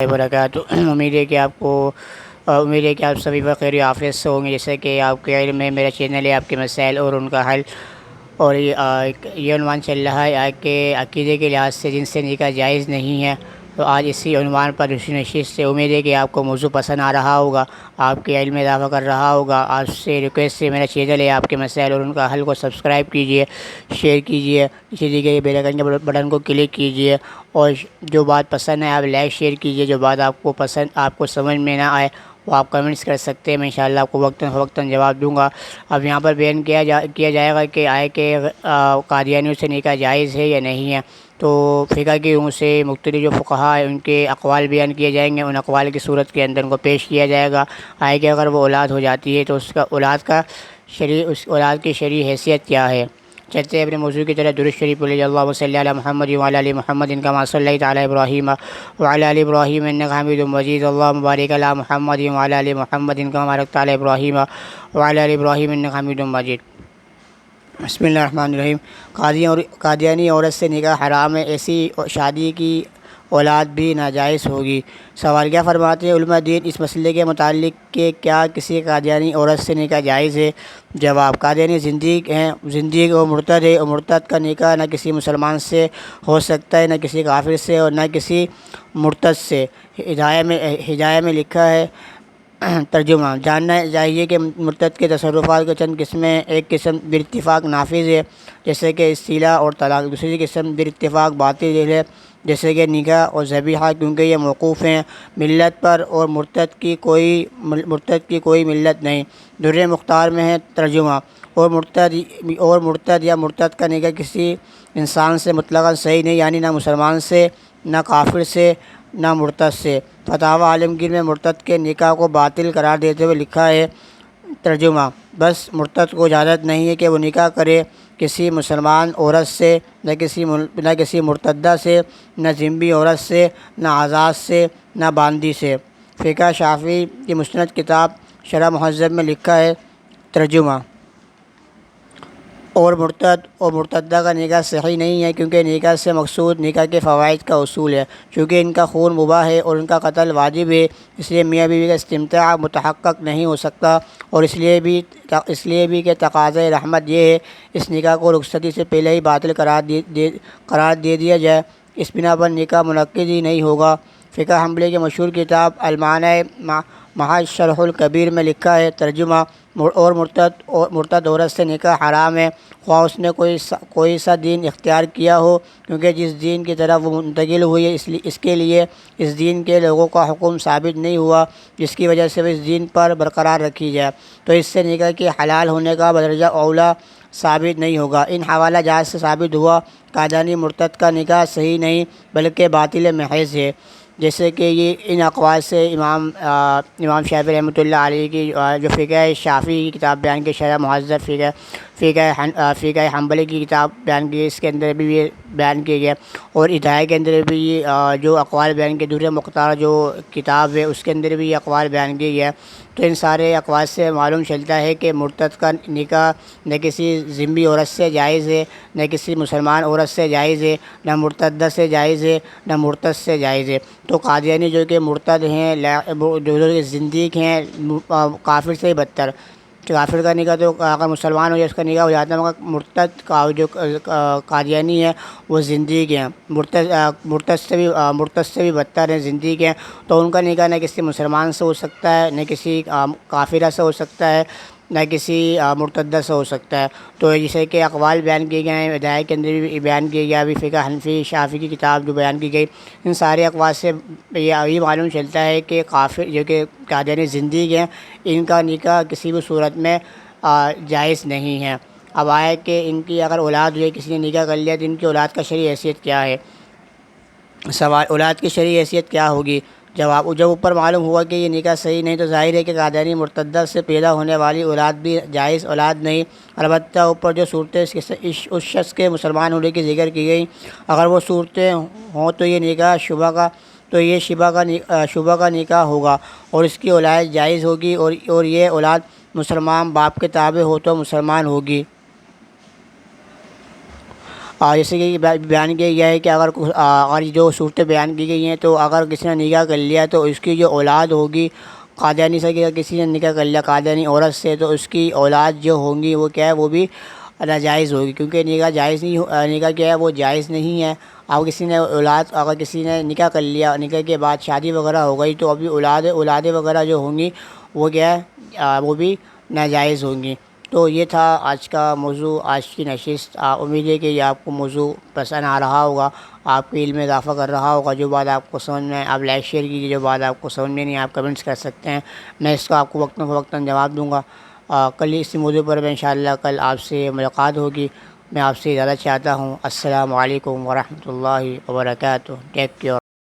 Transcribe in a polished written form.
وبرکاتہ۔ امید ہے کہ آپ سبھی بخیر و عافیت سے ہوں گے۔ جیسے کہ آپ کے علم میں میرا چینل ہے آپ کے مسائل اور ان کا حل، اور یہ عنوان چل رہا ہے آج کے عقیدے کے لحاظ سے جن سے نکاح جائز نہیں ہے۔ تو آج اسی عنوان پر دوسری نشست سے امید ہے کہ آپ کو موضوع پسند آ رہا ہوگا، آپ کے علم میں اضافہ کر رہا ہوگا۔ آپ سے ریکویسٹ ہے، میرا چینل ہے آپ کے مسائل اور ان کا حل کو سبسکرائب کیجئے، شیئر کیجئے، اسی طریقے بیل آئیکن کے بٹن کو کلک کیجئے، اور جو بات پسند ہے آپ لائک شیئر کیجئے۔ جو بات آپ کو پسند، آپ کو سمجھ میں نہ آئے، وہ آپ کمنٹس کر سکتے ہیں، میں انشاءاللہ آپ کو وقتاً فوقتاً جواب دوں گا۔ اب یہاں پر بیان کیا جائے گا کہ آئے کہ قادیانیوں سے نکاح جائز ہے یا نہیں ہے۔ تو فقہ کی روح سے مختلف جو فقہاء ہیں ان کے اقوال بیان کیے جائیں گے، ان اقوال کی صورت کے اندر ان کو پیش کیا جائے گا۔ آئے کہ اگر وہ اولاد ہو جاتی ہے تو اس اولاد کی شرعی حیثیت کیا ہے۔ چلتے ہیں اپنے موضوع کی طرح۔ درود شریف پڑھیے۔ اللہم صلی علی محمد وعلی آل محمد کما صلیت علی ابراہیم وعلی آل ابراہیم انک حمید مجید۔ اللہم بارک علی محمد وعلی آل محمد کما بارکت علی ابراہیم وعلی آل ابراہیم انک حمید مجید۔ بسم اللہ الرحمن الرحیم۔ قادیانی عورت سے نکاح حرام ہے، ایسی شادی کی اولاد بھی ناجائز ہوگی۔ سوال کیا فرماتے ہیں علماء دین اس مسئلے کے متعلق کہ کیا کسی قادیانی عورت سے نکاح جائز ہے؟ جواب: قادیانی زندیق اور مرتد ہے، اور مرتد کا نکاح نہ کسی مسلمان سے ہو سکتا ہے، نہ کسی کافر سے، اور نہ کسی مرتد سے۔ ہدایہ میں لکھا ہے۔ ترجمہ: جاننا چاہیے کہ مرتد کے تصرفات کو چند قسمیں۔ ایک قسم بالاتفاق نافذ ہے، جیسے کہ استیلاء اور طلاق۔ دوسری قسم بالاتفاق باطل ہے، جیسے کہ نکاح اور ذبیحہ، کیونکہ یہ موقوف ہیں ملت پر، اور مرتد کی کوئی ملت نہیں۔ درِ مختار میں ہے۔ ترجمہ: اور مرتد یا مرتد کا نکاح کسی انسان سے مطلقاً صحیح نہیں، یعنی نہ مسلمان سے، نہ کافر سے، نہ مرتد سے۔ فتاویٰ عالمگیر میں مرتد کے نکاح کو باطل قرار دیتے ہوئے لکھا ہے۔ ترجمہ: بس مرتد کو اجازت نہیں ہے کہ وہ نکاح کرے کسی مسلمان عورت سے، نہ کسی مرتدہ سے، نہ ذمی عورت سے، نہ آزاد سے، نہ باندی سے۔ فقہ شافعی کی مسند کتاب شرح مہذب میں لکھا ہے۔ ترجمہ: اور مرتد اور مرتدہ کا نکاح صحیح نہیں ہے، کیونکہ نکاح سے مقصود نکاح کے فوائد کا حصول ہے، چونکہ ان کا خون مباح ہے اور ان کا قتل واجب ہے، اس لیے میاں بیوی کا استمتاع متحقق نہیں ہو سکتا، اور اس لیے بھی کہ تقاضۂ رحمت یہ ہے اس نکاح کو رخصتی سے پہلے ہی باطل قرار دے دیا جائے، اس بنا پر نکاح منعقد ہی نہیں ہوگا۔ فقہ حنبلی کی مشہور کتاب المانع محض شرح الکبیر میں لکھا ہے۔ ترجمہ: اور مرتد عورت سے نکاح حرام ہے، خواہ اس نے کوئی سا دین اختیار کیا ہو، کیونکہ جس دین کی طرف وہ منتقل ہوئی ہے اس کے لیے اس دین کے لوگوں کا حکم ثابت نہیں ہوا جس کی وجہ سے وہ اس دین پر برقرار رکھی جائے، تو اس سے نکاح کے حلال ہونے کا بدرجہ اولیٰ ثابت نہیں ہوگا۔ ان حوالہ جات سے ثابت ہوا قادیانی مرتد کا نکاح صحیح نہیں بلکہ باطل محض ہے، جیسے کہ یہ ان اقوال سے امام شافعی رحمۃ اللہ علیہ کی جو فقہ شافعی کی کتاب بیان کی شرح مہذب فقہ حنبلی کی کتاب بیان کی، اس کے اندر بھی یہ بیان کیے گئے، اور ہدایہ کے اندر بھی جو اقوال بیان کے درِ مختار جو کتاب ہے اس کے اندر بھی یہ اقوال بیان کیے گئے۔ تو ان سارے اقوال سے معلوم چلتا ہے کہ مرتد کا نکاح نہ کسی ذمی عورت سے جائز ہے، نہ کسی مسلمان عورت سے جائز ہے، نہ مرتدہ سے جائز ہے، نہ مرتد سے جائز ہے۔ تو قادیانی جو کہ مرتد ہیں، جو زندیق ہیں، کافر سے بدتر، کافر کا نکاح تو اگر مسلمان ہو جائے اس کا نکاح ہو جاتا ہے، مگر مرتد کا جو قادیانی ہے وہ زندیق ہیں، مرتد سے بھی بدتر ہیں، زندیق ہیں، تو ان کا نکاح نہ کسی مسلمان سے ہو سکتا ہے، نہ کسی کافرہ سے ہو سکتا ہے، نہ کسی مرتدہ سے ہو سکتا ہے۔ تو جیسے کہ اقوال بیان کیے گئے ہیں، ہدایہ کے اندر بھی بیان کیے گیا، ابھی فقہ حنفی شافعی کی کتاب جو بیان کی گئی، ان سارے اقوال سے یہ معلوم چلتا ہے کہ کافر جو کہ قادیانی زندیق ہیں، ان کا نکاح کسی بھی صورت میں جائز نہیں ہے۔ اب آئے کہ ان کی اگر اولاد ہوئی، کسی نے نکاح کر لیا، تو ان کی اولاد کا شرعی حیثیت کیا ہے؟ سوال: اولاد کی شرعی حیثیت کیا ہوگی؟ جواب: جب اوپر معلوم ہوا کہ یہ نکاح صحیح نہیں، تو ظاہر ہے کہ قادیانی مرتدہ سے پیدا ہونے والی اولاد بھی جائز اولاد نہیں۔ البتہ اوپر جو صورتیں اس شخص کے مسلمان ہونے کی ذکر کی گئی، اگر وہ صورتیں ہوں تو یہ نکاح شبہ کا نکاح ہوگا، اور اس کی اولاد جائز ہوگی، اور یہ اولاد مسلمان باپ کے تابع ہو تو مسلمان ہوگی۔ جیسے کہ بیان کیا گیا ہے کہ اگر جو صورتیں بیان کی گئی ہیں تو اگر کسی نے نکاح کر لیا تو اس کی جو اولاد ہوگی قادیانی سے، کہ کسی نے نکاح کر لیا قادیانی عورت سے تو اس کی اولاد جو ہوں گی وہ کیا ہے، وہ بھی ناجائز ہوگی، کیونکہ نکاح جائز نہیں نکاح کیا ہے وہ جائز نہیں ہے۔ اب کسی نے اگر کسی نے نکاح کر لیا، نکاح کے بعد شادی وغیرہ ہو گئی تو ابھی اولادیں وغیرہ جو ہوں گی وہ کیا ہے، وہ بھی ناجائز ہوں گی۔ تو یہ تھا آج کا موضوع، آج کی نشست۔ امید ہے کہ یہ آپ کو موضوع پسند آ رہا ہوگا، آپ کے علم میں اضافہ کر رہا ہوگا۔ جو بات آپ کو سمجھ میں آپ لائک شیئر کیجیے، جو بات آپ کو سمجھ میں نہیں آپ کمنٹس کر سکتے ہیں، میں اس کا آپ کو وقتاً فوقتاً جواب دوں گا۔ کل اسی موضوع پر میں انشاءاللہ کل آپ سے ملاقات ہوگی۔ میں آپ سے زیادہ چاہتا ہوں۔ السلام علیکم ورحمۃ اللہ وبرکاتہ۔ Take care.